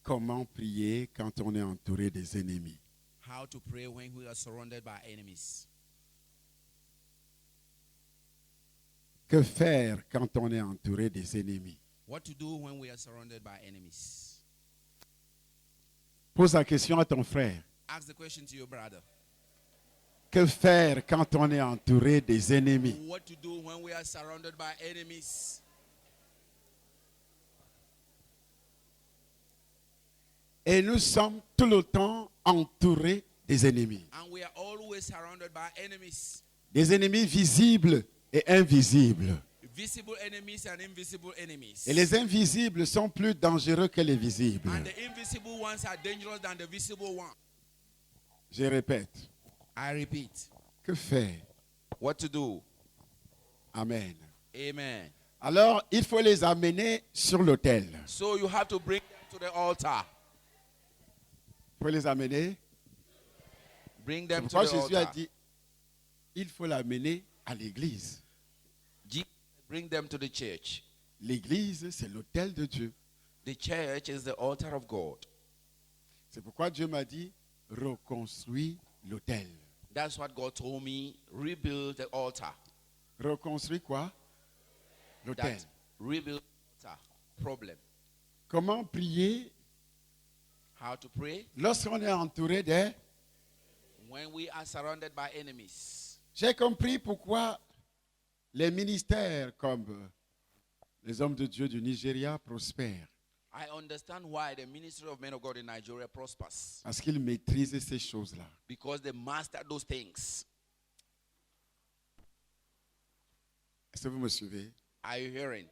Comment prier quand on est entouré des ennemis? How to pray when we are surrounded by enemies. Que faire quand on est entouré des ennemis? What to do when we are surrounded by enemies. Pose la question à ton frère. Ask the question to your brother. Que faire quand on est entouré des ennemis? What to do when we are surrounded by enemies. Et nous sommes tout le temps entourés des ennemis. And we are always surrounded by enemies. Des ennemis visibles et invisibles. Visible enemies and invisible enemies. Et les invisibles sont plus dangereux que les visibles. And the invisible ones are dangerous than the visible ones. Je répète. I repeat. Que faire? What to do? Amen. Amen. Alors, il faut les amener sur l'autel. So you have to bring them to the altar. Il faut les amener. Bring C'est them to pourquoi the Jésus a altar. dit, il faut l'amener à l'église. Bring them to the church. L'église, c'est l'autel de Dieu. The church is the altar of God. C'est pourquoi Dieu m'a dit, reconstruis l'autel. That's what God told me. Rebuild the altar. Reconstruis quoi? L'autel. That rebuild the altar. Problem. Comment prier How to pray? lorsqu'on est entouré des... When we are surrounded by enemies. J'ai compris pourquoi les ministères comme les hommes de Dieu du Nigeria prospèrent. I understand why the ministry of men of God in Nigeria prospers. Parce qu'ils maîtrisent ces choses-là. Because they master those things. Est-ce que vous me suivez? Are you hearing?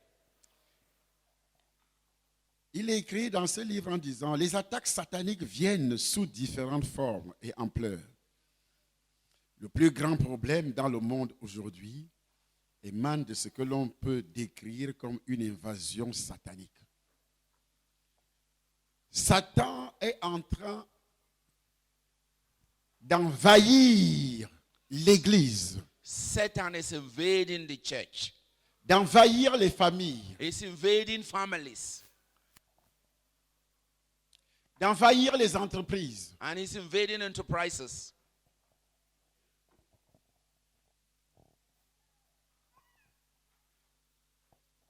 Il est écrit dans ce livre en disant, les attaques sataniques viennent sous différentes formes et ampleurs. Le plus grand problème dans le monde aujourd'hui émane de ce que l'on peut décrire comme une invasion satanique. Satan est en train d'envahir l'Église, Satan is invading the church. d'envahir les familles, He's invading families. d'envahir les entreprises. And he's invading enterprises.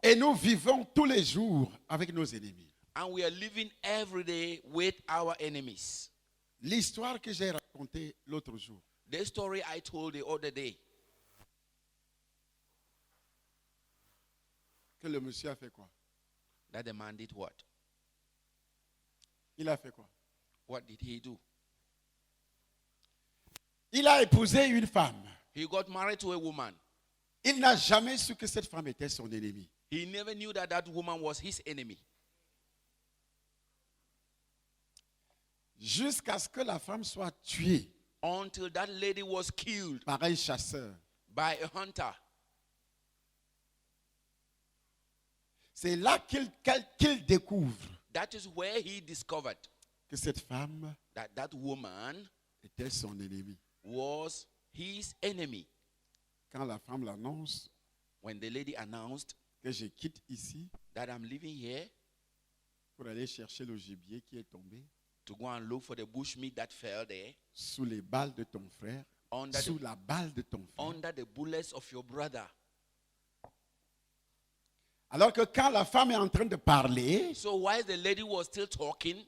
Et nous vivons tous les jours avec nos ennemis. And we are living every day with our enemies. L'histoire que j'ai racontée l'autre jour, The story I told the other day. que le monsieur a fait quoi? That the man did what? Il a fait quoi? What did he do? Il a épousé une femme. He got married to a woman. Il n'a jamais su que cette femme était son ennemi. He never knew that that woman was his enemy. Jusqu'à ce que la femme soit tuée Until that lady was killed par un chasseur. by a hunter. C'est là qu'il découvre That is where he discovered que cette femme that that woman était son ennemi. was his enemy. Quand la femme l'annonce When the lady announced que je quitte ici that I'm living here pour aller chercher le gibier qui est tombé to go and look for the bushmeat that fell there sous les balles de ton frère, sous la balle de ton frère. under the bullets of your brother. Alors que quand la femme est en train de parler, So while the lady was still talking,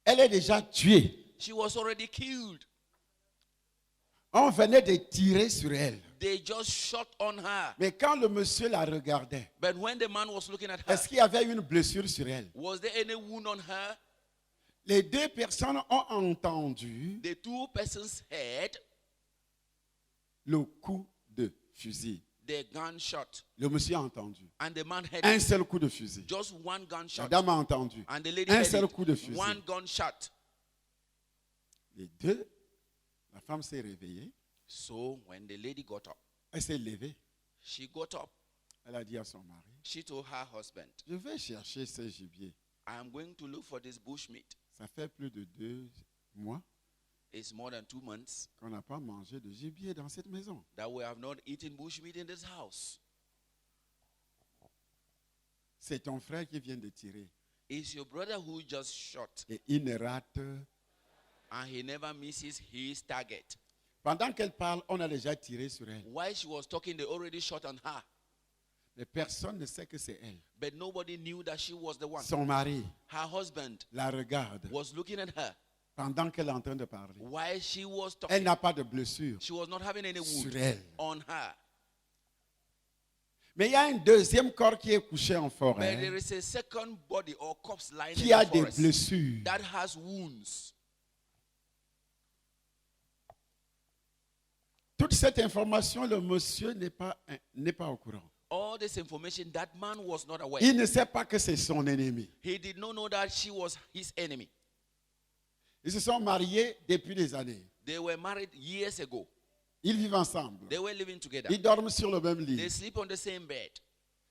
elle est déjà tuée. she was already killed. On venait de tirer sur elle. They just shot on her. Mais quand le monsieur la regardait, But when the man was looking at her, est-ce qu'il y avait une blessure sur elle? was there any wound on her? Les deux personnes ont entendu The two persons heard le coup de fusil. the gunshot. Le monsieur a entendu. And the man heard Un seul coup de fusil. just one La gunshot. dame a entendu. And the lady Un heard seul it. coup de fusil. One gunshot. Les deux, la femme s'est réveillée. So when the lady got up, Elle s'est levée. she got up. Elle a dit à son mari, She told her husband, je vais chercher ce gibier. I am going to look for this bushmeat. Ça fait plus de 2 mois It's more than 2 months qu'on n'a pas mangé de gibier dans cette maison. that we have not eaten bushmeat in this house. C'est ton frère qui vient de tirer. It's your brother who just shot, et il ne rate. and he never misses his target. Pendant qu'elle parle, on a déjà tiré sur elle. While she was talking, they already shot on her. Mais personne ne sait que c'est elle. But nobody knew that she was the one. Son mari Her husband la regarde was looking at her pendant qu'elle est en train de parler. while she was Elle talking. n'a pas de blessure She was not having any wound sur elle. on her. Mais il y a un deuxième corps qui est couché en But forêt, there is a second body or corpse lying in qui a the des forest blessures. that has wounds. Toute cette information, le monsieur n'est pas au courant. All this information, that man was not aware. Il ne sait pas que c'est son ennemi. He did not know that she was his enemy. Ils se sont mariés depuis des années. They were married years ago. Ils vivent ensemble. They were living together. Ils dorment sur le même They lit. sleep on the same bed.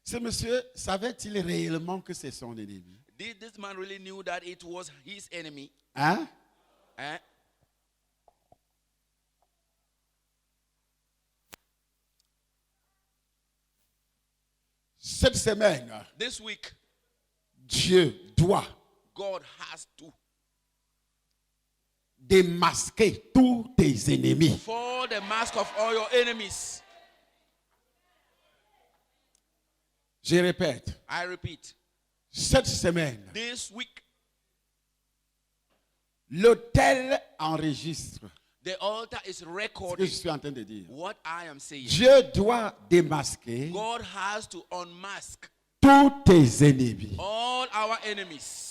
Ce monsieur savait-il réellement que c'est son ennemi? Did this man really knew that it was his enemy? Hein? Eh? Cette semaine, This week, Dieu doit God has to démasquer tous tes ennemis. fall the mask of all your enemies. Je répète, I repeat, cette semaine, this week, l'autel enregistre the altar is ce que recording je suis en train de dire. what I am saying. Dieu doit démasquer God has to unmask tous tes ennemis. all our enemies.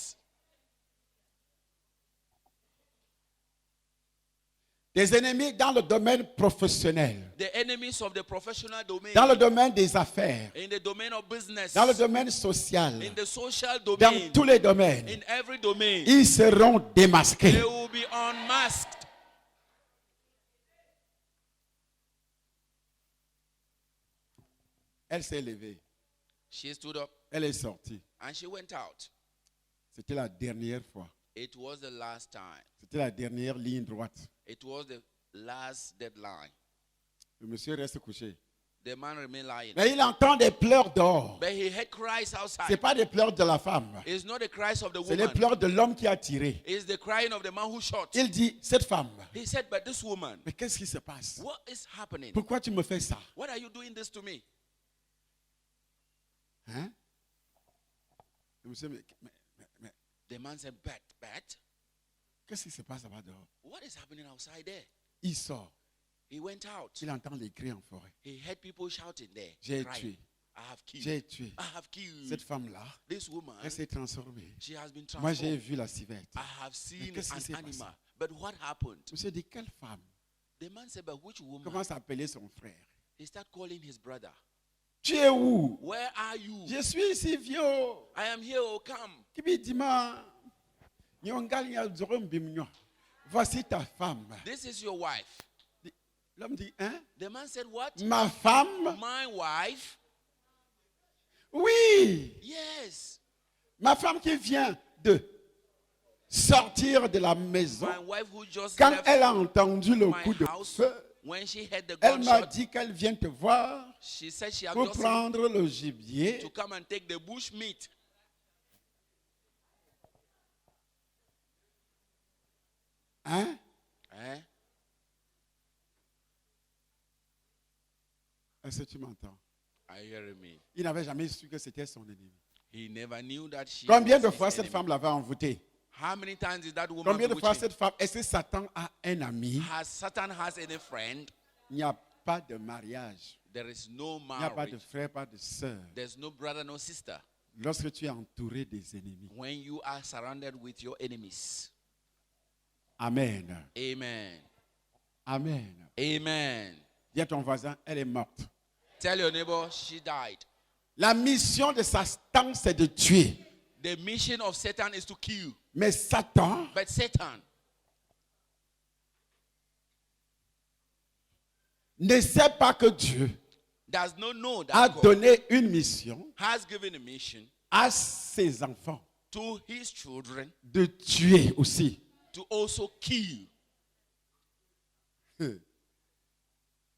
Des ennemis dans le domaine professionnel, The enemies of the professional domain, dans le domaine des affaires, in the domain of business, dans le domaine social, in the social dans domain, tous les domaines. in every domain, Ils seront démasqués. they will be unmasked. Elle s'est levée, She stood up elle est sortie. and she went out. C'était la dernière fois. It was the last time. C'était la dernière ligne droite. It was the last deadline. Le monsieur reste couché. The man remained lying. Mais il entend des pleurs dehors. But he heard cries Ce n'est outside. pas des pleurs de la femme. It's not the cries of the C'est les woman. pleurs de l'homme qui a tiré. It's the crying of the man who shot. Il dit, cette femme, He said, but this woman, mais qu'est-ce qui se passe? what is happening? Pourquoi tu me fais ça? What are you doing this to me? Hein? Le monsieur, mais The man said, but, qu'est-ce qui se passe là-bas dehors? what is happening outside there? Il sort. He went out. Il entend les cris en forêt. He heard people shouting there. J'ai crying, tué. I have killed. J'ai tué. I have killed. Cette femme-là, This woman, elle s'est transformée. she has been Moi, j'ai transformed. vu la civette. I have seen qu'est-ce qui s'est an passé? animal. But what happened? Le monsieur dit, quelle femme? The man said, but which Il woman? commence à appeler son frère. He started calling his brother. Tu es où? Where are you? Je suis ici, vieux. I am here, oh come. Kibi dima. Voici ta femme. This is your wife. L'homme dit, hein? The man said, what? Ma femme? My wife? Oui. Yes. Ma femme qui vient de sortir de la maison. My wife who just Quand left elle a entendu le my coup de house, feu, when she heard the elle m'a gunshot, dit qu'elle vient te voir she said she had pour just prendre le gibier. to come and take the bush meat. Hein? Eh? Est-ce que tu m'entends? Are you hearing me? Il n'avait jamais su que c'était son ennemi. He never knew that she Combien was de his fois cette enemy. femme l'avait envoûté? How many times is that woman Combien de fois bewitching? cette femme, est-ce que Satan a un ami? Has Satan has any friend? Il n'y a pas de mariage. There is no Il n'y a pas de marriage. frère, pas de sœur. There's no brother, no sister. Lorsque tu es entouré des ennemis. When you are surrounded with your enemies. Amen. Amen. Amen. Amen. Dis à ton voisin, elle est morte. Tell your neighbor she died. La mission de Satan, c'est de tuer. The mission of Satan is to kill. Mais Satan But Satan ne sait pas que Dieu does not know a that God donné une mission has given a mission à ses enfants to his children de tuer aussi. to also kill.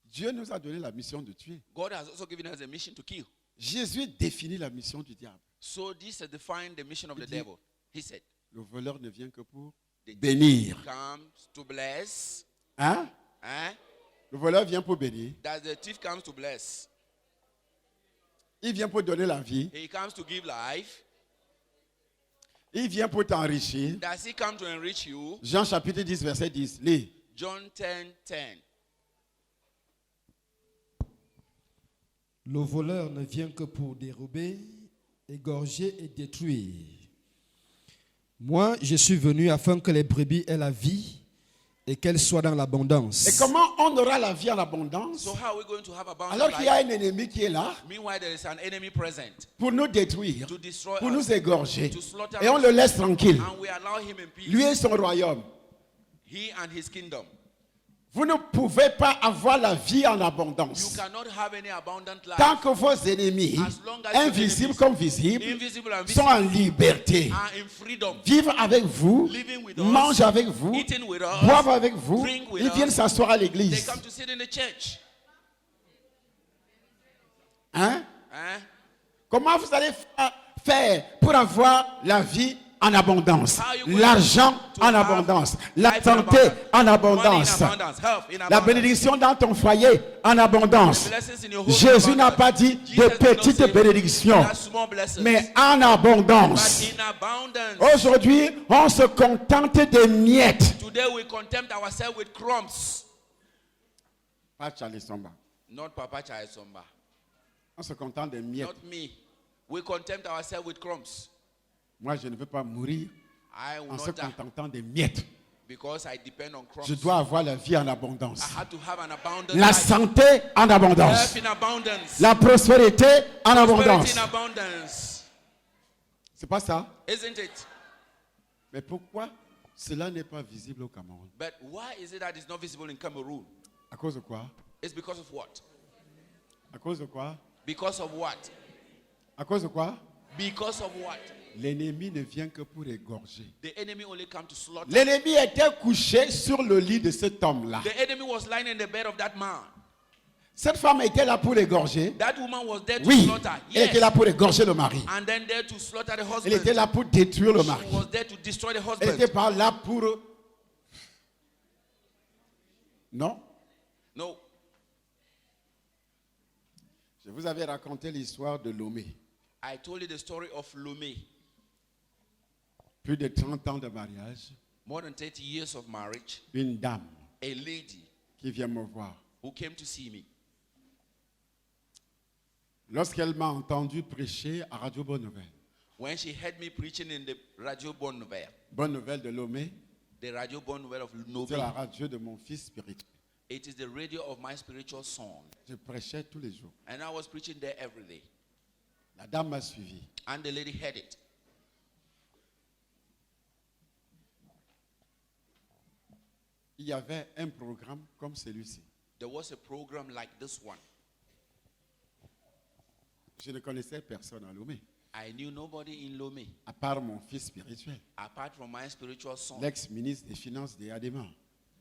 Dieu nous a donné la mission de tuer. God has also given us a mission to kill. Jésus définit la mission du diable. So this defined the mission of the dit- devil. He said, Le voleur ne vient que pour the thief bénir. comes to bless. Hein? Eh? Le voleur vient pour bénir. That the thief comes to bless. Il vient pour donner la vie. He comes to give life. Il vient pour t'enrichir. Does he come to enrich you? Jean chapitre 10, verset 10. Lis. John 10:10. Le voleur ne vient que pour dérober, égorger et détruire. Moi, je suis venu afin que les brebis aient la vie et qu'elles soient dans l'abondance. Et comment on aura la vie en abondance So how are we going to have abundant alors qu'il y a life? un ennemi qui est là Meanwhile, there is an enemy present pour nous détruire, to destroy pour us, nous égorger. to slaughter Et on us, le laisse tranquille. and we allow him in peace. Lui et son royaume. He and his kingdom. Vous ne pouvez pas avoir la vie en You abondance cannot have any abundant life tant que vos ennemis, as long as your invisibles enemies, comme visibles, invisible and sont visible, en liberté. are in freedom, Vivent avec vous, living with us, mangent avec vous, eating with us, boivent avec vous. drink with Ils viennent us. s'asseoir à They l'église. come to sit in the church. Hein? Eh? Comment vous allez faire pour avoir la vie en abondance, How are you going l'argent to en have abondance, la life in santé abundance, en money in abondance, abundance, health in la abundance, bénédiction dans ton foyer en abondance? the blessings in your home in Jésus n'a abundance. pas dit Jesus de did not petites say bénédictions, that small blessings, mais en but abondance. in abundance. Aujourd'hui, on se contente des miettes. Today we contempt ourselves with crumbs. Pas Charlie Somba. Not Papa Chaisomba. On se contente des miettes. Not me. We contempt ourselves with crumbs. Moi, je ne veux pas mourir I will en se not die contentant des miettes. because I depend on crumbs. Je dois avoir la vie en abondance. I had to have an abundant La life. santé en abondance. Health in abundance. La prospérité en Prosperity abondance. in abundance. C'est pas ça? Isn't it? Mais pourquoi cela n'est pas visible au Cameroun? But why is it that it's not visible in Cameroon? À cause de quoi? It's because of what? À cause de quoi? Because of what? À cause de quoi? Because of what? L'ennemi ne vient que pour égorger. The enemy only come to slaughter. L'ennemi était couché sur le lit de cet homme-là. The enemy was lying in the bed of that man. Cette femme était là pour égorger. That woman was there to Oui, slaughter. elle était Yes. là pour égorger le mari. And then there to slaughter the Elle husband. était là pour détruire le mari. She was there to destroy the Elle n'était husband. pas là pour... Non? No. Je vous avais raconté l'histoire de Lomé. I told you the story of Lomé. Plus de 30 ans de mariage. More than 30 years of marriage. Une dame A lady qui vient me voir. who came to see me. Lorsqu'elle m'a entendu prêcher à Radio Bonne Nouvelle. When she heard me preaching in the Radio Bonne Nouvelle, Bonne Nouvelle de Lomé, the Radio Bonne Nouvelle of c'est la Lomé, radio de mon fils spirituel. it is the radio of my spiritual son. Je prêchais tous les jours. And I was preaching there every day. La dame m'a suivi. And the lady heard it. Il y avait un programme comme celui-ci. There was a program like this one. Je ne connaissais personne à Lomé, I knew nobody in Lomé à part mon fils spirituel, apart from my spiritual son, l'ex-ministre des Finances de Yadema.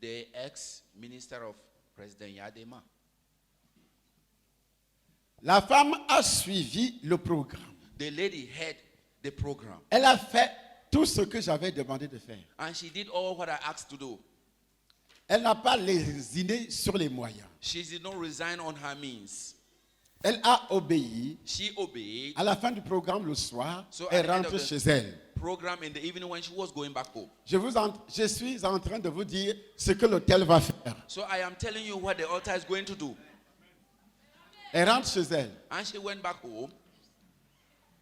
the ex-minister of President Yadema. La femme a suivi le programme. The lady heard the program. Elle a fait tout ce que j'avais demandé de faire. And she did all what I asked to do. Elle n'a pas lésiné sur les moyens. She did not resign on her means. Elle a obéi. She obeyed. À la fin du programme, le soir, So elle at the end rentre of the chez elle. program in the evening when she was going back home. Je suis en train de vous dire ce que l'hôtel va faire. So I am telling you what the altar is going to do. Elle rentre chez elle. And she went back home.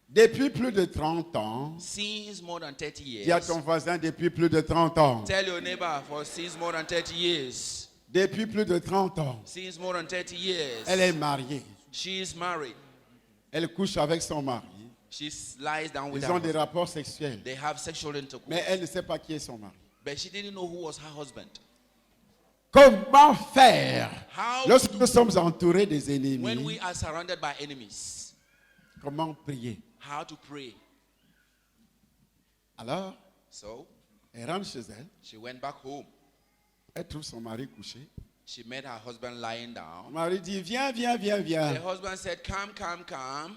Depuis plus de 30 ans, Since more than 30 dis à years. ton voisin depuis plus de 30 ans. Tell your neighbor for since more than 30 years. Depuis plus de 30 ans, Since more than 30 years. elle est mariée. She is married. Elle couche avec son mari. She lies down with Ils her ont des husband. rapports sexuels. They have sexual intercourse. Mais elle ne sait pas qui est son mari. But she didn't know who was her husband. Comment faire How lorsque nous sommes entourés des when ennemis? we are surrounded by enemies? Comment prier? How to pray? Alors, So elle rentre chez elle. she went back home. Elle trouve son mari couché. She met her husband lying Son down. mari dit, viens, viens, viens, The viens. husband said, come, come, come.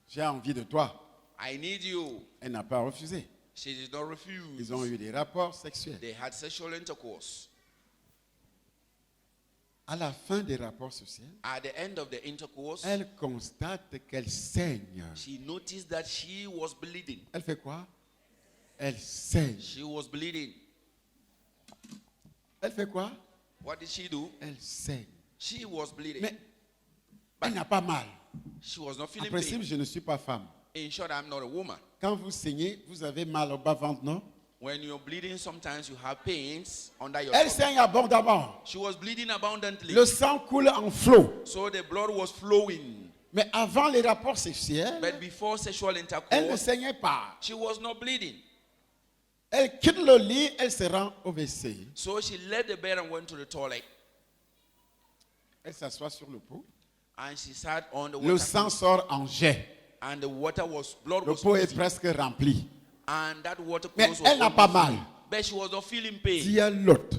J'ai envie de toi. I need you. Elle n'a pas refusé. She did not refuse. Ils ont eu des rapports sexuels. They had sexual intercourse. À la fin des rapports sexuels, At the end of the intercourse, elle constate qu'elle saigne. she noticed that she was bleeding. Elle fait quoi? Elle saigne. She was bleeding. Elle fait quoi? What did she do? Elle saigne. She was bleeding. Mais elle n'a pas mal. She was not En feeling principe, pain. je ne suis pas femme. In short, I'm not a woman. Quand vous saignez, vous avez mal au bas-ventre, non? When you're bleeding, sometimes you have pains under your Elle tummy. saigne abondamment. She was bleeding abundantly. Le sang coule en flot. So the blood was flowing. Mais avant les rapports sexuels, But before sexual elle ne intercourse, saignait pas. she was not bleeding. Elle quitte le lit, elle se rend au WC. So she left the bed and went to the toilet. Elle s'assoit sur le pot. And she sat on the Le water. sang sort en jet. And the water was, blood Le was pot est oozing. presque rempli. And that water Mais close elle was n'a pas overflowing. mal. But she was not feeling pain. Dis à l'autre.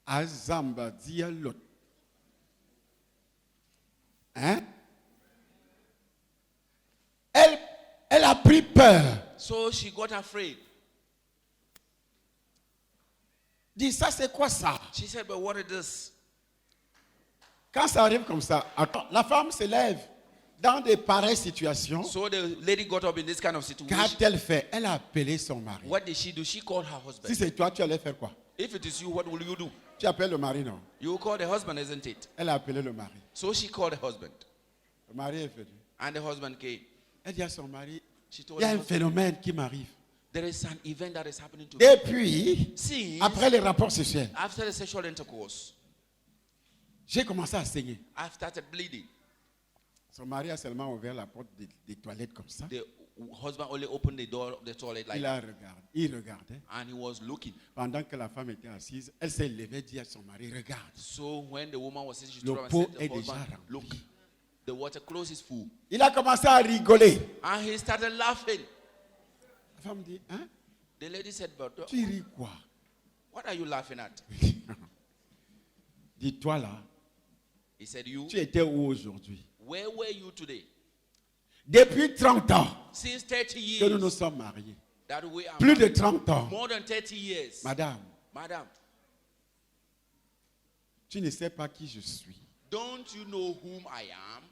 Azamba, dis à l'autre. Hein? Elle a pris peur. So she got afraid. Dis, ça c'est quoi ça? She said, but what is this? Quand ça arrive comme ça, attends, la femme se lève dans des pareilles situations. So the lady got up in this kind of situation. Qu'a-t-elle fait? Elle a appelé son mari. What did she do? She called her husband. Si c'est toi, tu allais faire quoi? If it is you, what will you do? Tu appelles le mari, non? You will call the husband, isn't it? Elle a appelé le mari. So she called the husband. Le mari est venu. And the husband came. Elle dit à son mari, She il told y a her un husband, phénomène qui m'arrive. there is an event that is happening to me. Depuis, Since après les rapports sexuels, after the sexual intercourse, j'ai commencé à saigner. I've started bleeding. Son mari a seulement ouvert la porte des toilettes comme ça. The husband only opened the door of the toilet like Il a regardé. Il regardait. and he was looking. Pendant que la femme était assise, elle s'est levée et dit à son mari, regarde. So when the woman was sitting, she Le told him, pot and said, est the déjà husband, rempli. look, the water close is full. Il a commencé à rigoler. And he started laughing. La femme dit, hein? The lady said, but Tu ris quoi? what are you laughing at? Dis-toi là, He said, you, tu étais où aujourd'hui? where were you today? Depuis 30 ans Since 30 que nous nous years sommes mariés. that we are Plus de married. 30 ans. More than 30 years. Madame, Madam, tu ne sais pas qui je suis. don't you know whom I am?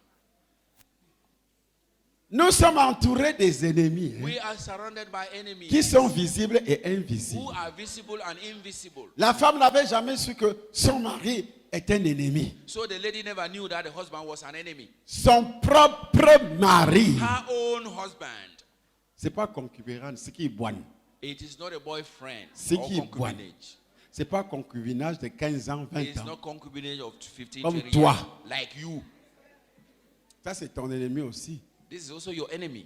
Nous sommes entourés des ennemis hein, We are surrounded by enemies qui sont visibles et who invisibles. are visible and invisible. La femme n'avait jamais su que son mari est un ennemi. So the lady never knew that the husband was an enemy. Son propre mari. Her own husband. C'est pas concubinage, c'est qui boigne. It is not a boyfriend C'est or qui est concubinage. C'est pas concubinage de 15 ans, 20 It's ans. not concubinage of 15, Comme 20 toi. years. Like you. Ça, c'est ton ennemi aussi. This is also your enemy.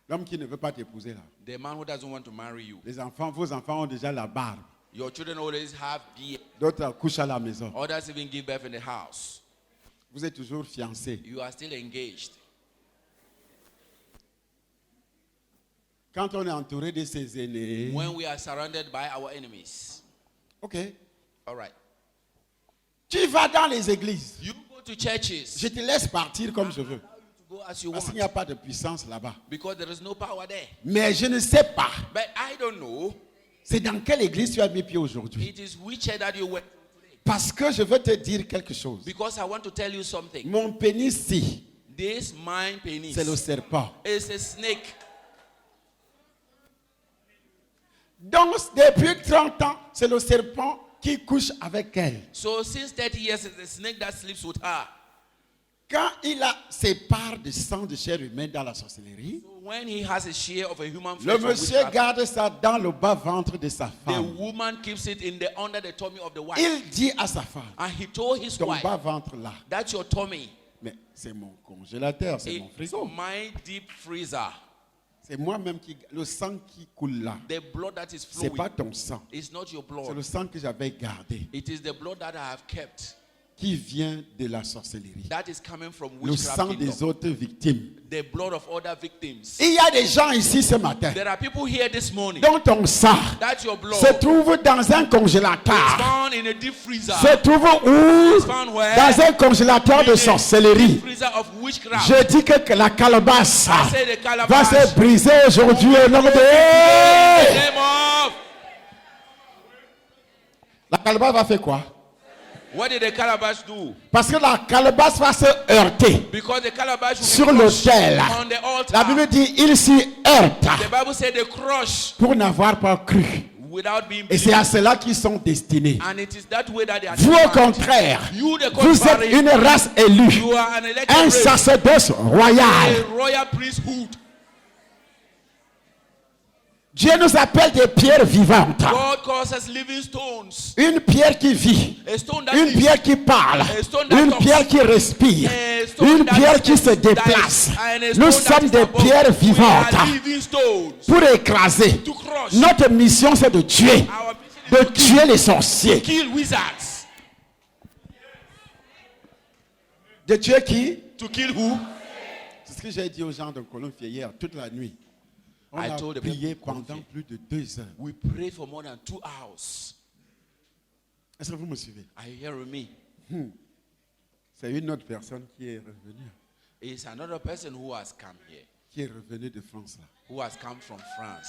L'homme qui ne veut pas t'épouser là. The man who doesn't want to marry you. Les enfants, vos enfants ont déjà la barbe. Your children always have beard. D'autres couchent à la maison. Others even give birth in the house. Vous êtes toujours fiancés. You are still engaged. Quand on est entouré de ses aînés. When we are surrounded by our enemies. Ok. All right. Tu vas dans les églises. You go to churches. Je te laisse partir comme je veux. Go as you Parce qu'il want. n'y a pas de puissance là-bas. Because there is no power there. Mais je ne sais pas. But I don't know. C'est dans quelle église tu as mis pied aujourd'hui. It is which church that you went to today. Parce que je veux te dire quelque chose. Because I want to tell you something. Mon pénis-ci, This mind penis c'est le serpent. is a snake. Donc, depuis 30 ans, c'est le serpent qui couche avec elle. So since 30 years, it's the snake that sleeps with her. Quand il a ses parts de sang de chair humaine dans la sorcellerie, So when he has a share of a human le flesh, from monsieur witchcraft, garde ça dans le bas-ventre de sa the femme. woman keeps it in the under the tummy of the wife. Il dit à sa femme, And he told his ton wife, bas-ventre là, that's your tummy. mais c'est mon congélateur, c'est mon It's frigo. my deep freezer. C'est moi-même qui, le sang qui coule là. The blood that is C'est pas flowing ton sang. is not your C'est le blood. sang que j'avais gardé. It is the blood that I have kept. qui vient de la sorcellerie. that is coming from Le sang witchcraft des kingdom. autres victimes. The blood of other victims. Il y a des gens ici ce matin There are people here this morning dont ton sang that your blood se trouve dans un is congélateur. found in a deep freezer. Se trouve où? It's found where? Dans un congélateur de In a sorcellerie. deep freezer of witchcraft. Je dis que la calebasse I say the va calabash. se briser aujourd'hui au nom In the de... name of. La calebasse va faire quoi? What did the calabash do? Parce que la calebasse va se heurter Because the calabash will sur be crushed l'autel. on the altar. La Bible dit, il s'y heurte The Bible said they crush pour n'avoir pas cru. without being Et c'est believed. à cela qu'ils sont destinés. And it is that way that they are Vous, au defined. contraire, You, the vous êtes contrary, une race élue, you are an elected un race, sacerdoce royal. a royal priesthood. Dieu nous appelle des pierres vivantes. God calls us living stones. Une pierre qui vit, A stone that une lives. pierre qui parle, A stone that une talks. pierre qui respire, A stone une that pierre is- qui se that is- déplace. and a Nous stone that sommes is des above. pierres We vivantes. are living stones Pour écraser. to crush. Notre mission, c'est de tuer. Our mission De is to tuer les sorciers. kill wizards. De tuer qui? To kill who? C'est ce que j'ai dit aux gens de Colombie hier, toute la nuit. On I a told the prié people pendant plus de 2 heures. We prayed for more than 2 hours. Est-ce que vous me suivez? Are you hearing me? C'est une autre personne qui est revenue. It's another person who has come here, Qui est revenue de France là. who has come from France.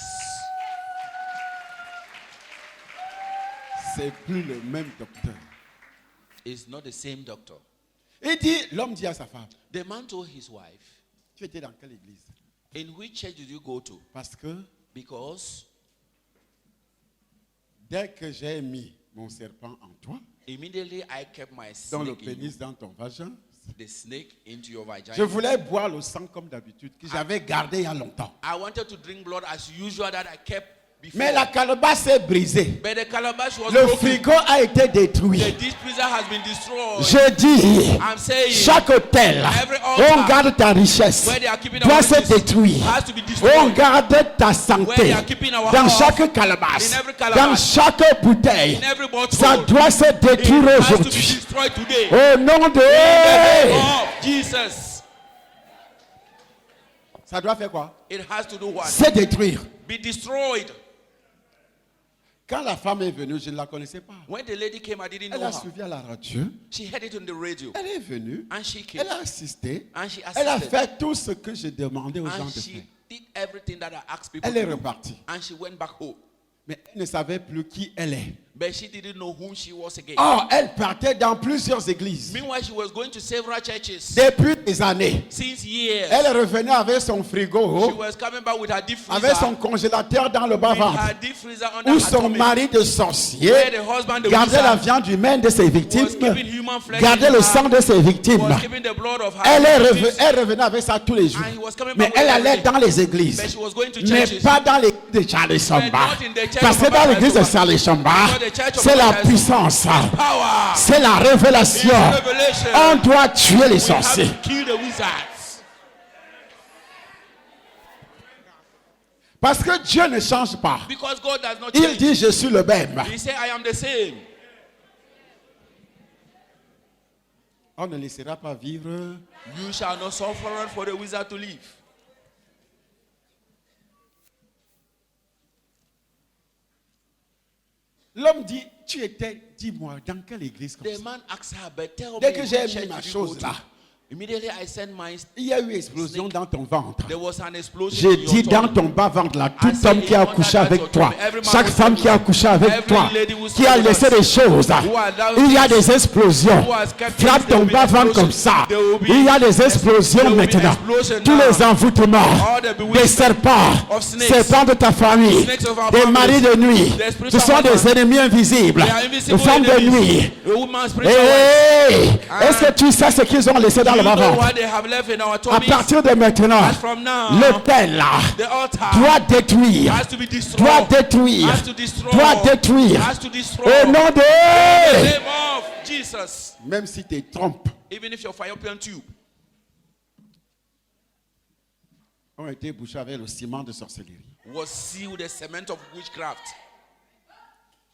C'est plus le même docteur. It's not the same doctor. Il dit, l'homme dit à sa femme, The man told his wife, tu étais dans quelle église? in which church did you go to? Parce que Because dès que j'ai mis mon serpent en toi, immediately I kept my dans le snake in you, pénis dans ton vagin, the snake into your je vagina. voulais boire le sang comme d'habitude, que j'avais gardé il y a longtemps. I wanted to drink blood as usual that I kept before. Mais la calebasse s'est brisée. But the calabash was Le broken. frigo a été détruit. The deep freezer has been destroyed. Je dis, I'm saying chaque hôtel every où altar on garde ta richesse where they are keeping doit our se riches détruire. has to be Où on destroyed. garde ta Where santé they are keeping our dans health, chaque calebasse, in every calabash, dans chaque bouteille. in every bottle, Ça doit se it détruire has to be aujourd'hui. destroyed today. Au nom de... Oh, Jesus. Ça doit faire quoi? It has to do what? Se détruire. Be destroyed. Quand la femme est venue, je ne la connaissais pas. When the lady came, I didn't Elle know a her. suivi à la radio. She heard it on the radio. Elle est venue. And she came. Elle a assisté. And she Elle a assisted. fait tout ce que je demandais aux gens And de she faire. did everything that I asked people Elle to est do. repartie. And she went back home. Mais elle ne savait plus qui elle est. But she didn't know who she was again. Or, elle partait dans plusieurs églises. Meanwhile, she was going to several churches Depuis des années. since years. Elle revenait avec son She frigo, was coming back with her deep avec son freezer. congélateur dans le With bas-ventre, her deep freezer under où her son tummy. mari de Where sorcier the husband, the gardait la wizard, viande humaine de ses victimes, was keeping human flesh gardait in le her, sang de ses victimes. was keeping the blood of her victims. Elle revenait avec ça tous les jours. And he was coming Mais back with elle it allait every day. dans les églises. But she was going to Mais churches. pas dans l'église de Charlie Samba. But not in the church Parce que of dans Papa l'église de Samba. Charlie Samba, Because the church of c'est la Papa Samba. puissance. Power. C'est la révélation. It's revelation. On doit tuer les We have sorciers. to kill the wizards. Parce que Dieu ne change pas. Because God does not Il change. dit, je suis le même. He said, I am the same. On ne laissera pas vivre. You shall not suffer for the wizard to live. L'homme dit, tu étais, dis-moi, dans quelle église comme The ça? man asked her, but tell Dès me, que which j'ai church mis ma did you go chose to? là, Immediately I sent my. il y a eu explosion dans ton ventre. There was an explosion. J'ai in your dit dans tummy. ton bas-ventre là, tout I said, homme qui a in couché under avec that toi, your tummy, every man chaque who femme slept qui a with us, couché avec every toi, lady who qui slept a with laissé us, des choses, who allowed il y a things, des explosions. who has kept Frappe things, there ton will be bas-ventre explosion. comme ça. There will be Il y a des explosions there will be maintenant. explosion Tous now. les envoûtements All the bewitchment des serpents, of snakes, serpents de ta famille, snakes of our des families, maris de nuit, the ce spiritual sont des husband, ennemis invisibles, they are invisible de femmes de enemies. nuit. A woman's spiritual wife. Hey, est-ce que tu sais ce qu'ils ont laissé dans You le know bas-ventre? what they have left in our À tummies? partir de maintenant, As from now, l'autel là the altar doit détruire, has to be destroyed. doit détruire, Has to destroy. doit détruire. Has to destroy. Au nom In the de... name of Jesus. Même si tu te trompes, Even if your fallopian tube ont été bouchés avec le ciment de sorcellerie. was sealed with the cement of witchcraft,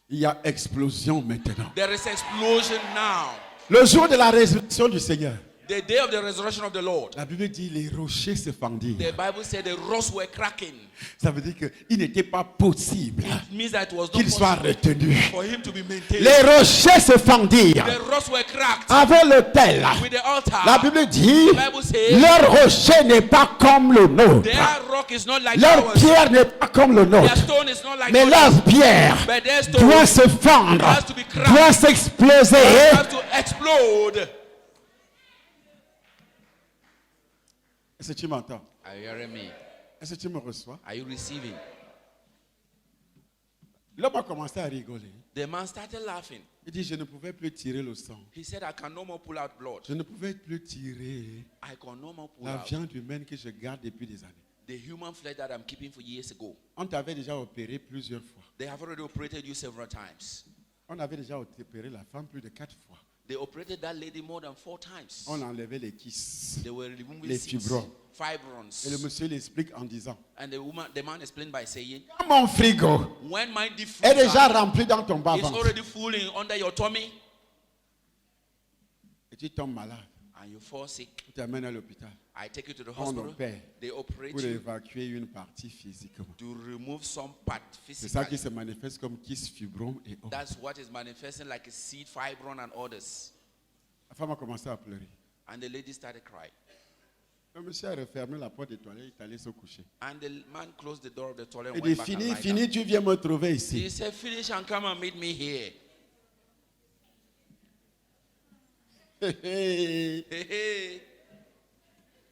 Il y a explosion maintenant. there is explosion now. Le jour de la résurrection du Seigneur, The day of the resurrection of the Lord. la Bible dit les rochers se fendirent. The Bible said the rocks were cracking. Ça veut dire qu'il n'était pas possible It means that it was not qu'il soit possible retenu. for him to be maintained. Les rochers se fendirent The rocks were cracked avec l'autel. with the altar. La Bible dit, The Bible says leur rocher n'est pas comme le nôtre. their rock is not like Leur ours. pierre n'est pas comme le Their nôtre. stone is not like Mais ours. leur pierre But their stone doit se fendre, has to be cracked. doit s'exploser. has to explode. Est-ce que tu m'entends? Are you hearing me? Est-ce que tu me reçois? Are you receiving? L'homme a commencé à rigoler. The man started laughing. Il dit, je ne pouvais plus tirer le sang. He said, I can no more pull out blood. Je ne pouvais plus tirer I can no more pull la out viande humaine que je garde depuis des années. the human flesh that I'm keeping for years ago. On t'avait déjà opéré plusieurs fois. They have already operated you several times. On avait déjà opéré la femme plus de 4 fois. They operated that lady more than 4 times. On enlevait les kisses. They were removing Les cysts, fibromes. fibrons. Et le monsieur l'explique en disant, And the man explained by saying, quand mon frigo when my deep est déjà freezer rempli dans ton is bas-ventre already fooling under your tummy et tu tombes malade, and you fall sick, on t'amène à l'hôpital. I take you to the On hospital. opère They operate pour you évacuer une partie physiquement. to remove some part C'est ça qui physically. se manifeste comme kyste, fibrome et autres. That's what is manifesting like a seed, fibron, and others. La femme a commencé à pleurer. And the lady started crying. Le monsieur a refermé la porte des toilettes, il est allé se coucher. And the man closed the door of the toilet Il and dit, went back and fini, lied fini, down. tu viens me trouver He ici. said, finish and come and meet me here. Hey, hey.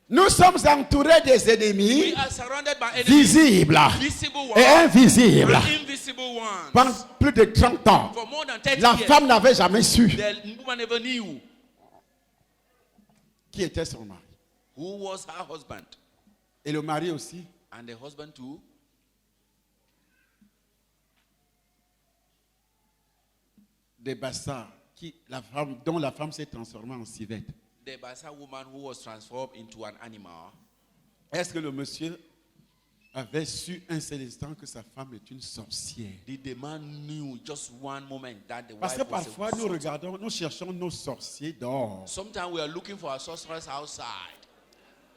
Nous sommes entourés des We ennemis are surrounded by enemies, visibles visible et ones invisibles. and invisible ones. Pendant plus de 30 ans, For more than 30 la years, femme n'avait jamais su the woman never knew qui était son mari. who was her husband. Et le mari aussi. And the husband too. Des bassards dont la femme s'est transformée en civette. The Basa woman who was transformed into an animal. Est-ce que le monsieur avait su un seul instant que sa femme est une sorcière? Did the man knew just one moment that the Parce wife que was parfois a nous regardons, nous cherchons nos sorciers dehors. Sometimes we are looking for our sorceress outside.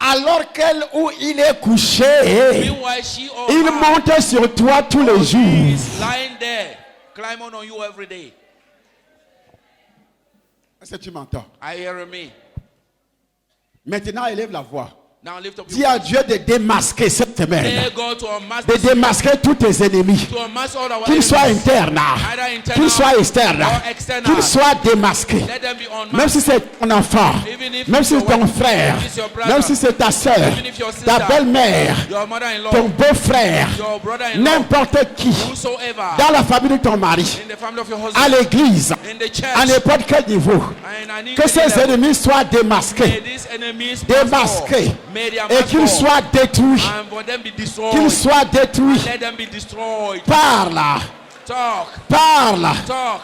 Alors qu'elle ou il est couché, Meanwhile, she or il her monte sur toi tous les jours. is lying there, climbing on you every day. Est-ce que tu m'entends? Are you hearing me? Maintenant, élève la voix. Now lift up Dis your à voice. Dieu de démasquer cette semaine. Tell God to unmask De this, démasquer tous tes ennemis. to unmask all our Qu'ils enemies. soient internes, Either internal qu'ils soient externes, or external. qu'ils soient démasqués. Let them be unmasked. Même si c'est ton enfant, Even if même it's si your c'est ton wife, frère, if it's your brother, même si c'est ta soeur, even if your sister, ta belle-mère, your mother-in-law, ton beau-frère, your brother-in-law, n'importe qui, whosoever, dans la famille de ton mari, in the family of your à husband, l'église, in the à church, n'importe quel niveau, and I need que ces level, ennemis soient may démasqués, these enemies démasqués, may they et qu'ils unmasked, soient détruits, and for them be destroyed. qu'ils soient détruits. Let them be destroyed. Parle, Talk, parle, talk,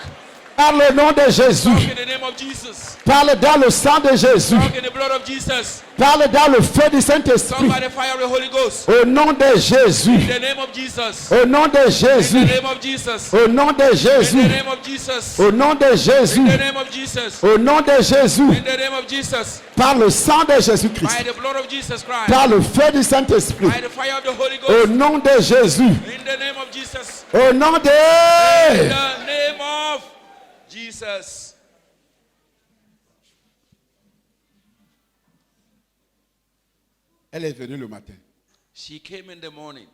parle au nom de Jésus, talk in the name of Jesus. parle dans le sang de Jésus, Talk in the blood of Jesus. parle dans le feu du Saint-Esprit, Talk by the fire of the Holy Ghost. au nom de Jésus, In the name of Jesus. au nom de In Jésus, the name of Jesus. au nom de In the Jésus, name of Jesus. au nom de Jésus, In the name of Jesus. au nom de Jésus, In the name of Jesus. par le sang de By Jésus-Christ, the blood of Jesus Christ. par le feu du Saint-Esprit, By the fire of the Holy au Ghost. nom de Jésus, In the name of Jesus. au nom In de... the name of Jesus. Elle est venue le matin. She came in the morning.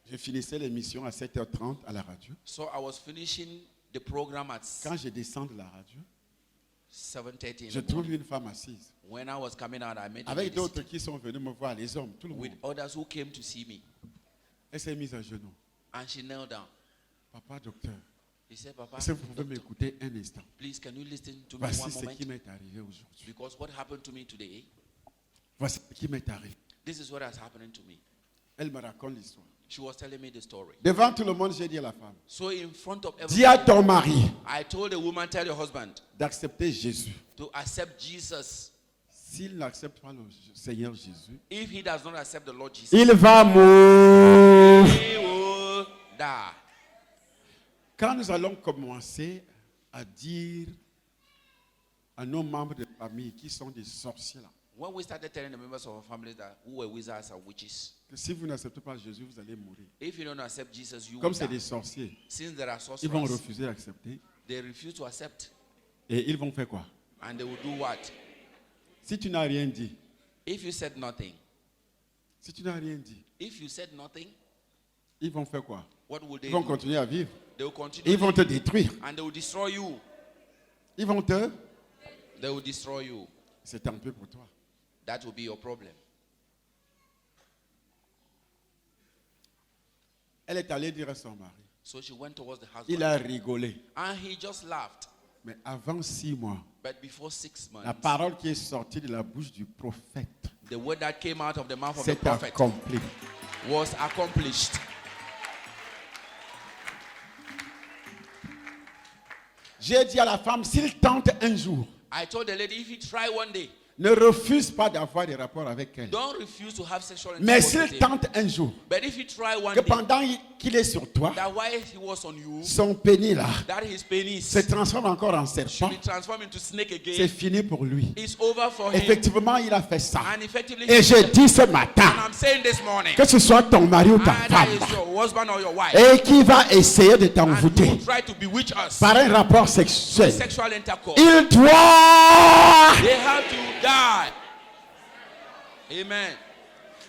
Je finissais l'émission à 7h30 à la radio. So I was finishing the program at Quand je descends de la radio, 7:30 in je the trouve morning. une femme assise. When I was coming out, I met a Avec lady d'autres sitting qui sont venus me voir, les hommes, tout le with monde. others who came to see me. Elle s'est mise à genoux. And she knelt down. Papa, docteur, He said, Papa, est-ce que vous pouvez doctor, m'écouter un instant? please can you listen to me Voici one ce moment? qui m'est arrivé aujourd'hui. Because what happened to me today, Voici ce qui m'est arrivé. this is what has happened to me. Elle me raconte l'histoire. She was telling me the story. Devant tout le monde, j'ai dit à la femme, So in front of dis à everyone, ton mari I told the woman, tell your husband d'accepter Jésus. to accept Jesus. S'il n'accepte pas le Seigneur Jésus, If he does not accept the Lord Jesus, il va mourir. he will die. Quand nous allons commencer à dire à nos membres de famille qui sont des sorciers là, When we started telling the members of our family that who were wizards and witches, que si vous n'acceptez pas Jésus, vous allez mourir. if you don't accept Jesus, you Comme will c'est des die. sorciers, Since there are ils vont sorcerers, refuser d'accepter. they refuse to accept. Et ils vont faire quoi? And they will do what? Si tu n'as rien dit, If you said nothing, si tu n'as rien dit, if you said nothing, ils vont faire quoi? what will they Ils vont do? continuer à vivre. They will continue Ils vont te détruire. and they will destroy you. Ils vont te... They will destroy you. C'est tant pis pour toi. That will be your problem. Elle est allée dire à son mari. So she went towards the Il husband. a rigolé. And he just laughed. Mais avant 6 mois, But before 6 la months, parole qui est sortie de la bouche du prophète the word that came out of the mouth of the s'est prophet accomplie. was accomplished. J'ai dit à la femme, s'il tente un jour, I told the lady, if you try one day, ne refuse pas d'avoir des rapports avec elle. don't refuse to have sexual Mais intercourse with s'il him. tente un jour, But if you try one que day, pendant qu'il est sur toi, that while he was on you, son pénis là that his penis se transforme encore en should serpent, be transformed into snake c'est again, fini pour lui. it's over for him. Effectivement, il a fait ça. And effectively, Et je dis ce and matin, I'm saying this morning, que ce soit ton mari ou ta either femme, it's your husband or your wife, et qui va essayer de and t'envoûter who try to bewitch us par un rapport with sexuel, sexual intercourse, il doit... they have to die. Amen.